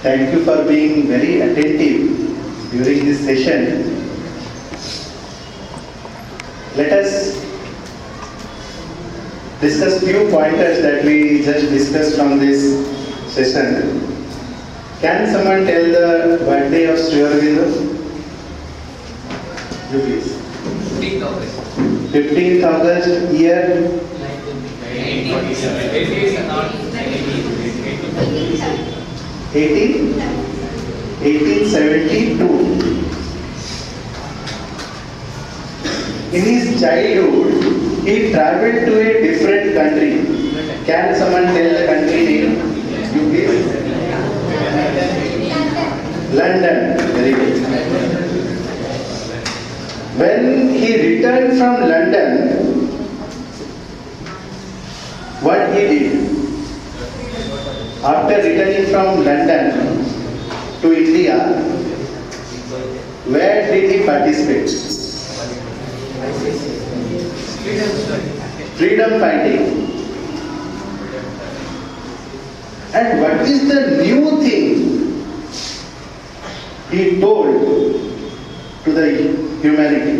Thank you for being very attentive during this session. Let us discuss few pointers that we just discussed from this session. Can someone tell the birthday of Sri Aurobindo? You please. 15th August, year? 1872. In his childhood, he traveled to a different country. Can someone tell the country name? You please. London. Very good. When he returned from London, what he did? After returning from London to India, where did he participate? Freedom fighting. And what is the new thing he told to the humanity,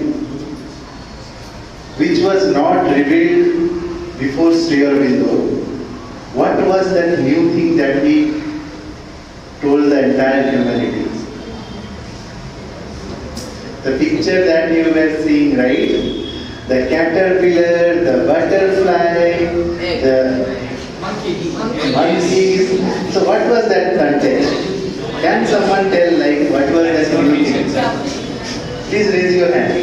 which was not revealed before Sri Aurobindo? What was that new thing that he told the entire humanity? The picture that you were seeing, right? The caterpillar, the butterfly, the monkeys. So what was that context? Can someone tell, like, what was that new thing? Please raise your hand.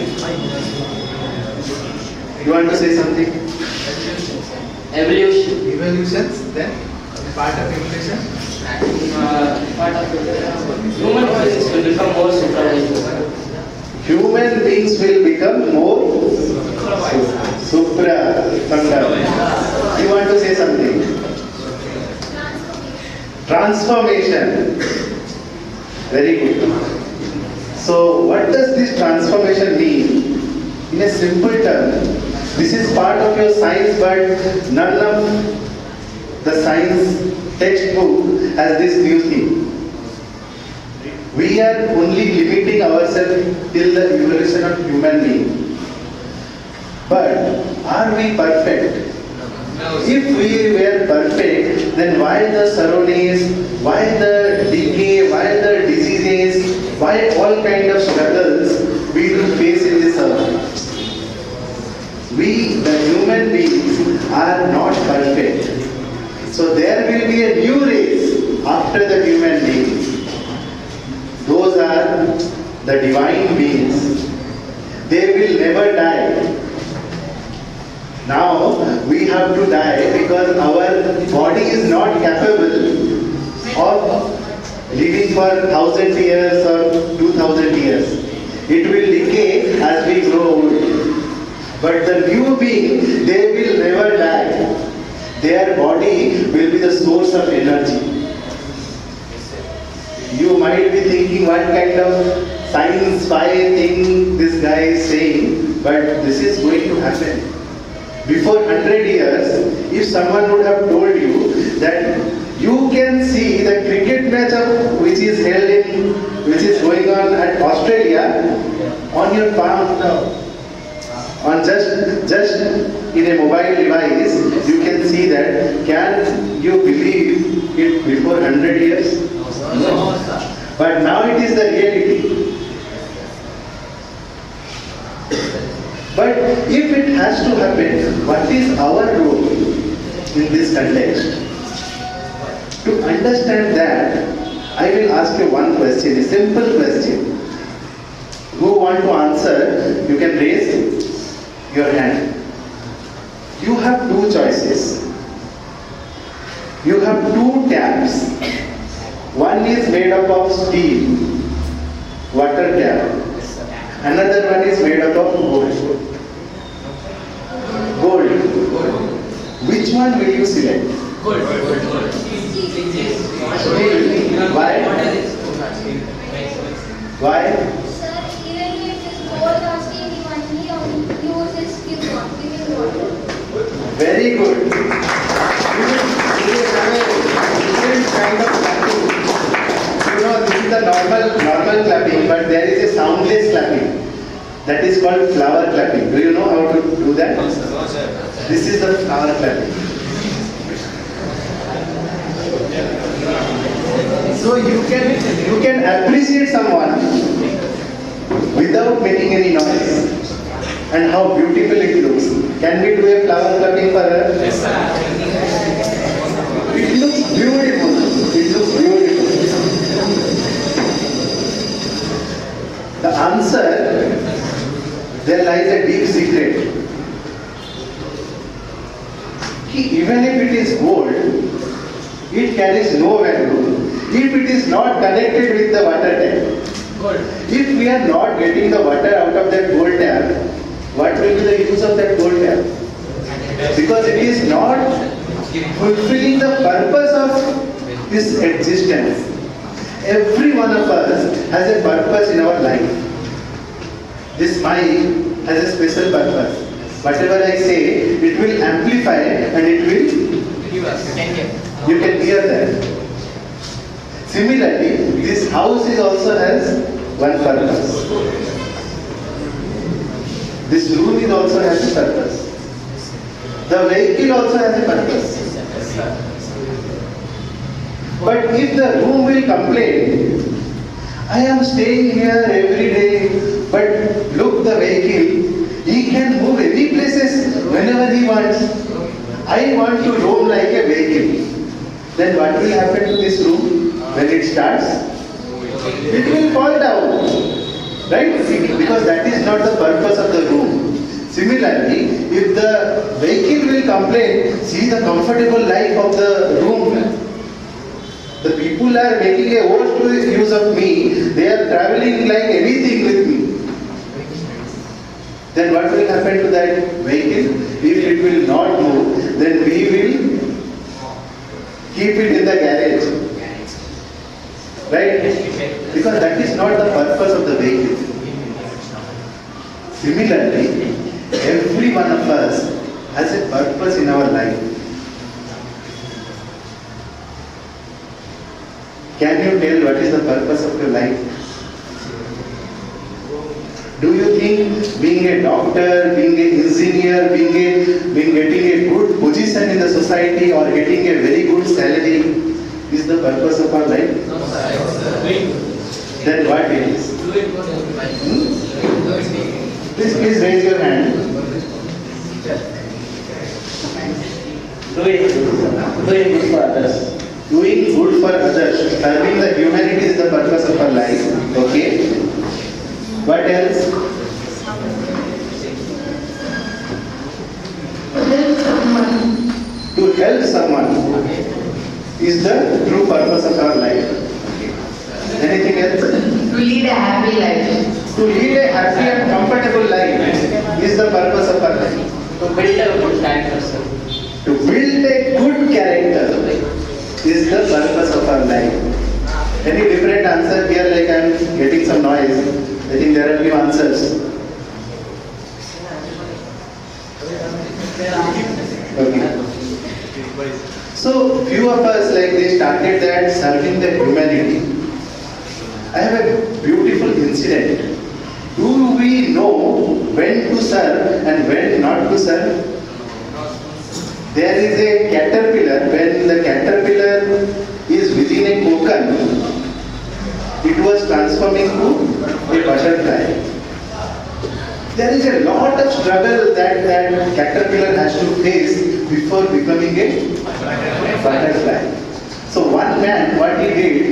You want to say something? Evolution. Evolutions, then part of evolution. Part of human beings will become more supernatural. Human beings will become more supra. You want to say something? Transformation. Very good. So what does this transformation mean? In a simple term, this is part of your science, but none of the science textbook has this new thing. We are only limiting ourselves till the evolution of human being. But are we perfect? If we were perfect, then why the surroundings, why the decay, why the diseases, why all kind of struggles we do face in this earth? We, the human beings, are not perfect. So there will be a new race after the human beings. Those are the divine beings. They will never die. Now we have to die because our body is not capable of living for 1,000 years or 2,000 years. It will decay as we grow old. But the new being, they will never die. Their body will be the source of energy. You might be thinking what kind of science fi thing this guy is saying, but this is going to happen. Before 100 years, if someone would have told you that you can see the cricket match which is going on at Australia on your palm, on just in a mobile device, you can see that. Can you believe it before 100 years? No. But now it is the reality. But if it has to happen, what is our role in this context? To understand that, I will ask you one question, a simple question. Who want to answer, you can raise your hand. You have two choices. You have two taps. One is made up of steel, water tap. Another one is made up of gold. Which one will you select? Gold. Why? Why? Sir, even if it is gold or steel, you only use this giving water. Very good. You will have a different kind of tattoo. That is called flower clapping. Do you know how to do that? This is the flower clapping. So you can appreciate someone without making any noise, and how beautiful it looks. Can we do a flower clapping for her? Yes, sir. It looks beautiful. It looks beautiful. The answer, there lies a deep secret. Even if it is gold, it carries no value if it is not connected with the water tap. Good. If we are not getting the water out of that gold tap, what will be the use of that gold tap? Because it is not fulfilling the purpose of this existence. Every one of us has a purpose in our life. This mic has a special purpose. Whatever I say, it will amplify and it will, you can hear that. Similarly, this house is also has one purpose. This room is also has a purpose. The vehicle also has a purpose. But if the room will complain, I am staying here every day, but look the vehicle, he can move any places whenever he wants. I want to roam like a vehicle. Then what will happen to this room when it starts? It will fall down. Right? Because that is not the purpose of the room. Similarly, if the vehicle will complain, see the comfortable life of the room. The people are making a worst use of me. They are traveling like anything with me. Then what will happen to that vehicle? If it will not move, then we will keep it in the garage. Right? Because that is not the purpose of the vehicle. Similarly, every one of us has a purpose in our life. Can you tell what is the purpose of your life? Do you think being a doctor, being an engineer, being getting a good position in the society or getting a very good salary is the purpose of our life? No, sir. Then what is? Please raise your hand. Doing good for others. Doing good for others, serving the humanity is the purpose of our life. Okay. What else? To help someone is the true purpose of our life. Anything else? To lead a happy life. To lead a happy and comfortable life is the purpose of our life. To build a good character, sir. To build a good character is the purpose of our life. Any different answer here? Like I am getting some noise. I think there are few answers. Okay. So few of us, like they started that serving the humanity. I have a beautiful incident. Do we know when to serve and when not to serve? There is a caterpillar. When the caterpillar is within a cocoon, it was transforming to a butterfly. There is a lot of struggle that caterpillar has to face before becoming a butterfly. So one man, what he did,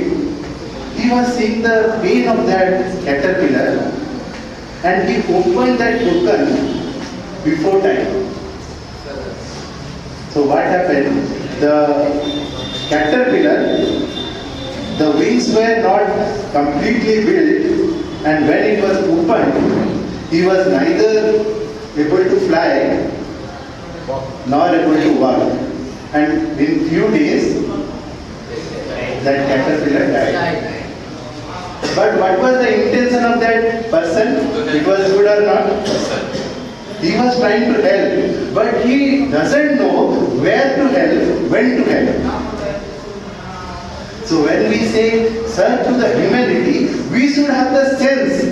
he was seeing the pain of that caterpillar and he opened that cocoon before time. So what happened? The caterpillar, the wings were not completely built, and when it was opened, he was neither able to fly nor able to walk. And in few days, that caterpillar died. But what was the intention of that person? It was good or not? He was trying to help, but he doesn't know where to help, when to help. So when we say serve to the humanity, we should have the sense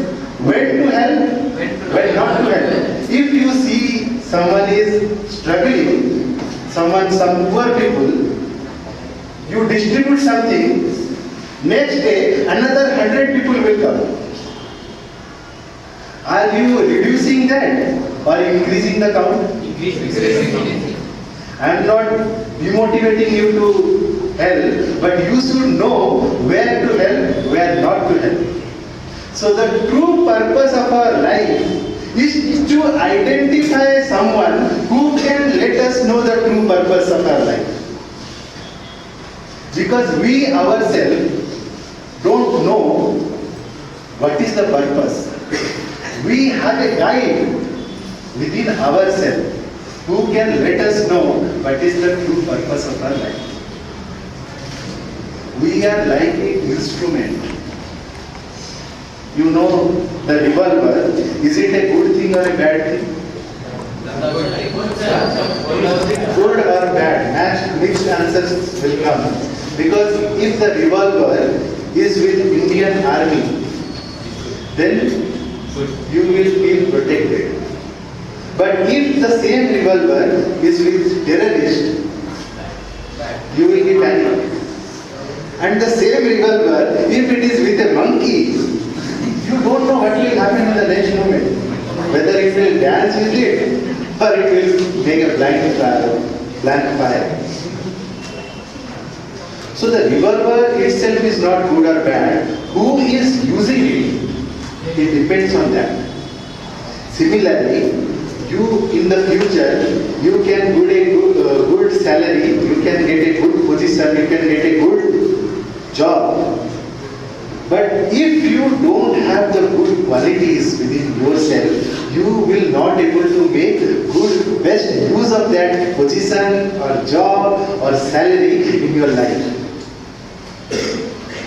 when to help when not to help. If you see someone is struggling, some poor people, you distribute something, next day another 100 people will come. Are you reducing that or increasing the count? I am not demotivating you to help, but you should know where to help, where not to help. So the true purpose of our life is to identify someone who can let us know the true purpose of our life. Because we ourselves don't know what is the purpose. We have a guide within ourselves who can let us know what is the true purpose of our life. We are like an instrument. You know the revolver, is it a good thing or a bad thing? Good or bad? Mixed answers will come. Because if the revolver is with Indian Army, then you will feel protected. But if the same revolver is with terrorist, you will be panicked. And the same revolver, if it is with a monkey, you don't know what will happen in the next moment. Whether it will dance with it or it will make a blank fire. So the revolver itself is not good or bad. Who is using it? It depends on that. Similarly, you in the future, you can get a good salary, you can get a good position, you can get a good job. But if you don't have the good qualities within yourself, you will not able to make good, best use of that position or job or salary in your life.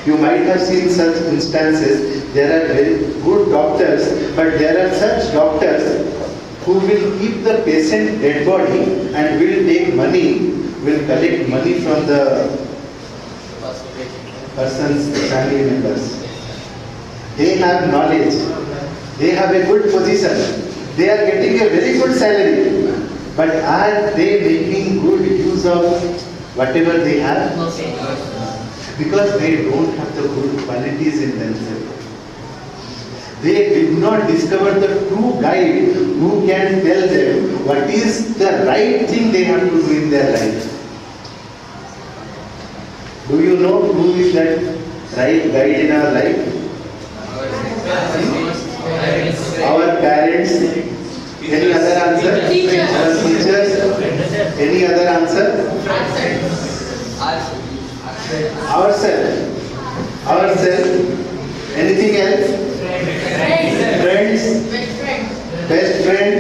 You might have seen such instances. There are very good doctors, but there are such doctors who will keep the patient dead body and will take money, will collect money from the person's family members. They have knowledge, they have a good position, they are getting a very good salary, but are they making good use of whatever they have? Because they don't have the good qualities in themselves. They did not discover the true guide who can tell them what is the right thing they have to do in their life. Do you know who is that right guide in our life? Our parents. Any other answer? Teachers. Any other answer? Ourselves. Anything else? Friends. Best friend.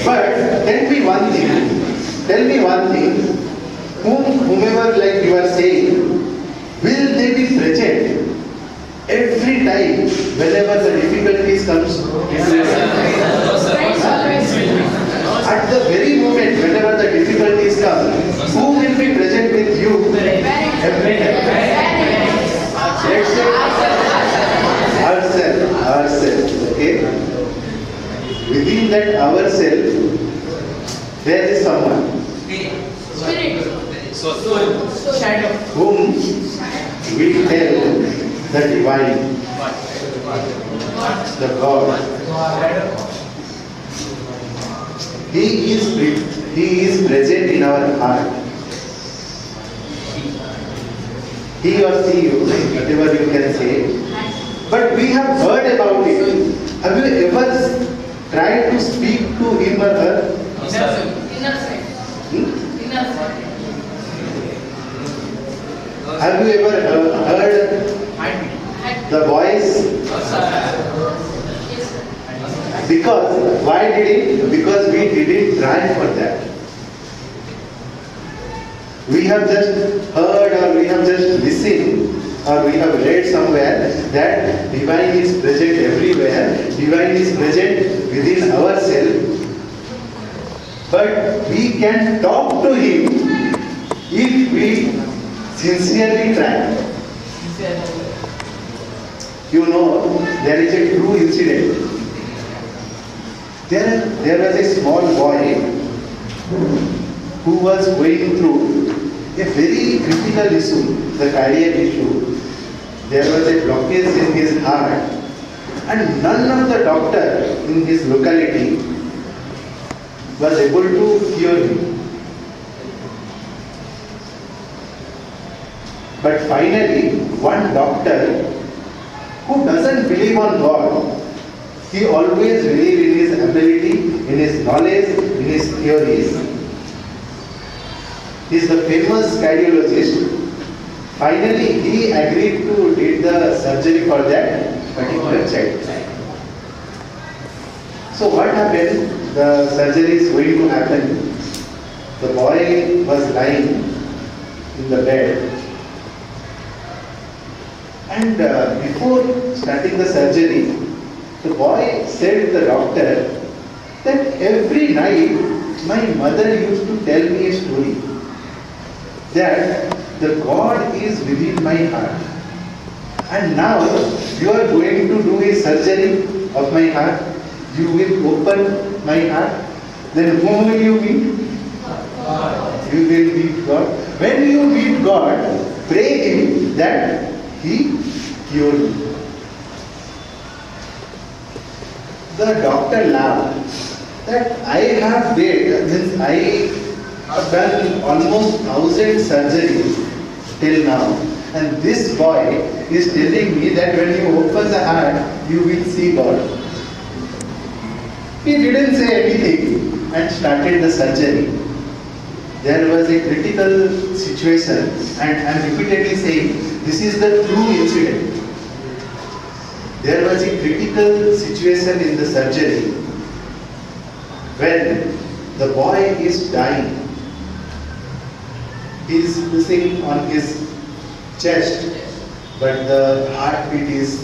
But tell me one thing. Whomever like you are saying, will they be present every time whenever the difficulties comes into your life? At the very moment whenever the difficulties come, who will be present with you every time? Let's say ourselves, okay? Within that ourselves, there is someone whom we tell the divine, the God. He is present in our heart. He or she, whatever you can say. But we have heard about it. Have you ever tried to speak to him or her? Have you ever heard the voice? Because, why did it? Because we didn't try for that. We have just heard or we have just listened or we have read somewhere that divine is present everywhere, divine is present within ourselves, but we can talk to him if we sincerely try. You know, there is a true incident. There was a small boy who was going through a very critical issue, the cardiac issue. There was a blockage in his heart, and none of the doctor in his locality was able to cure him. But finally, one doctor who doesn't believe on God, he always believes in his ability, in his knowledge, in his theories. He is the famous cardiologist. Finally, he agreed to do the surgery for that particular child. So what happened? The surgery is going to happen. The boy was lying in the bed. And before starting the surgery, the boy said to the doctor that every night my mother used to tell me a story that the God is within my heart. And now you are going to do a surgery of my heart. You will open my heart. Then whom will you meet? You will meet God. When you meet God, pray Him that He cure you. The doctor laughed that I have done almost 1,000 surgeries till now, and this boy is telling me that when you open the heart, you will see God. He didn't say anything and started the surgery. There was a critical situation, and I am repeatedly saying this is the true incident. There was a critical situation in the surgery when the boy is dying. He is pushing on his chest, but the heartbeat is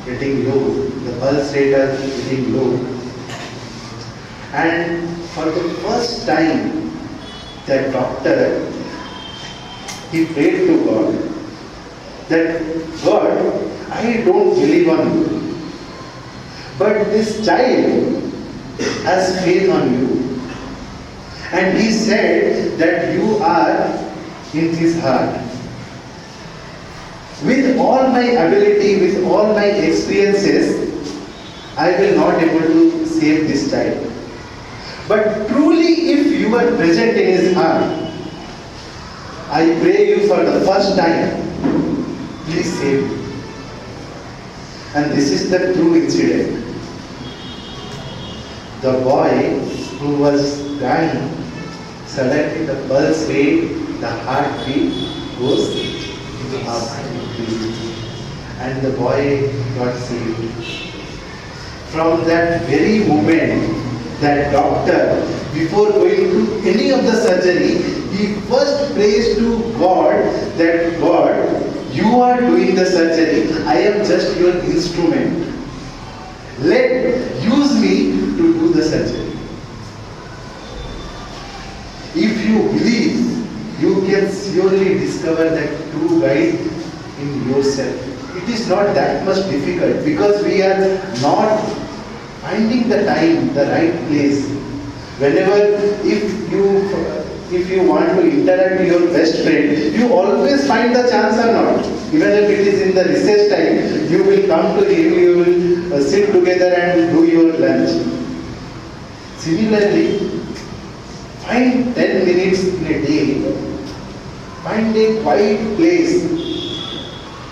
getting low, the pulse rate is getting low. And for the first time, the doctor, he prayed to God that, God, I don't believe on you, but this child has faith on you. And he said that you are in his heart. With all my ability, with all my experiences, I will not able to save this child. But truly, if you are present in his heart, I pray you for the first time, please save me. And this is the true incident. The boy who was dying, suddenly the pulse rate, the heartbeat goes up. And the boy got saved. From that very moment, that doctor, before going to any of the surgery, he first prays to God that, God, you are doing the surgery, I am just your instrument. Use me to do the surgery. If you believe, you can surely discover that true guide in yourself. It is not that much difficult because we are not finding the time, the right place. Whenever, if you want to interact with your best friend, you always find the chance or not. Even if it is in the recess time, you will come to him, you will sit together and do your lunch. Similarly, find 10 minutes in a day, find a quiet place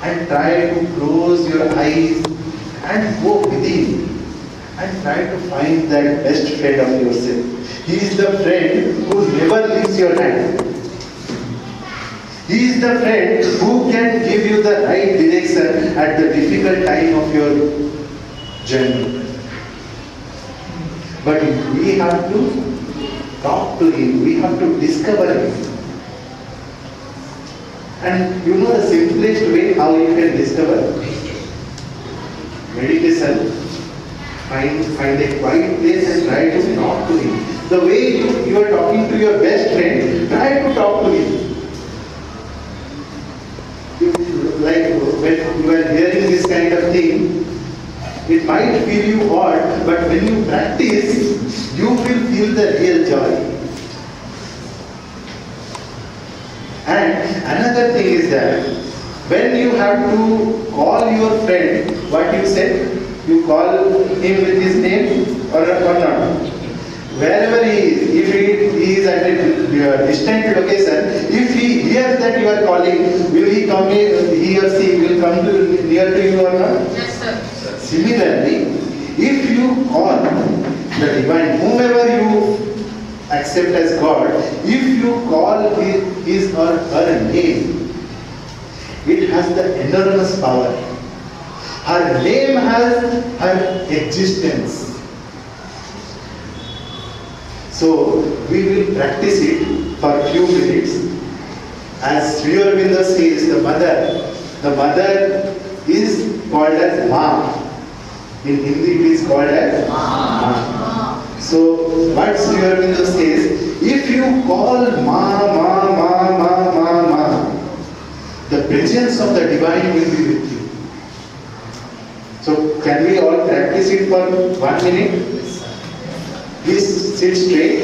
and try to close your eyes and go within and try to find that best friend of yourself. He is the friend who never leaves your hand. He is the friend who can give you the right direction at the difficult time of your journey. But we have to talk to him, we have to discover him. And you know the simplest way how you can discover? Meditation. Find a quiet place and try to talk to him. The way you are talking to your best friend, try to talk to him. Like when you are hearing this kind It might feel you odd, but when you practice, you will feel the real joy. And another thing is that when you have to call your friend, what you said, you call him with his name or not. Wherever he is, if he is at a distant location, if he hears that you are calling, will he come in, he or she will come to near to you or not? Yes, sir. Similarly, if you call the divine, whomever you accept as God, if you call his or her name, it has the enormous power. Her name has her existence. So we will practice it for a few minutes. As Sri Aurobindo says, the mother is called as Ma. In Hindi it is called as Ma. So what Sri Aurobindo says, if you call Ma, the presence of the divine will be with you. So can we all practice it for 1 minute? Please sit straight.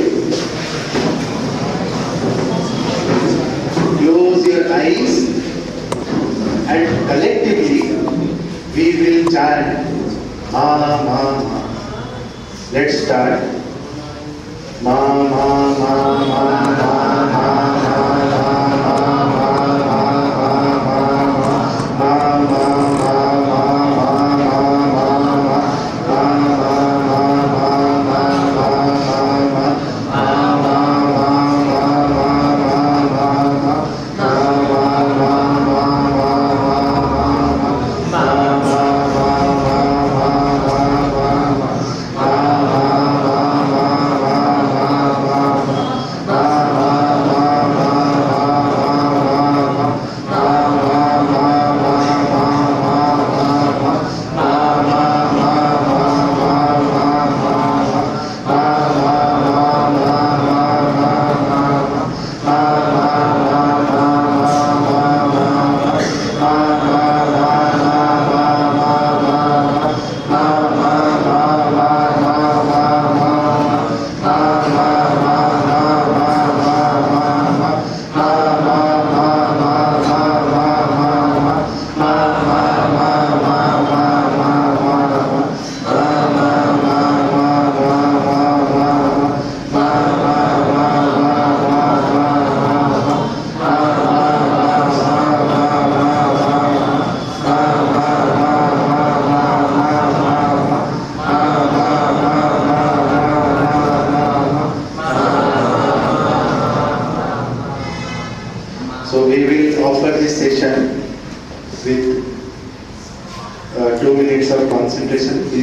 Close your eyes and collectively we will chant Ma. Let's start. So we will offer this session with 2 minutes of concentration. Please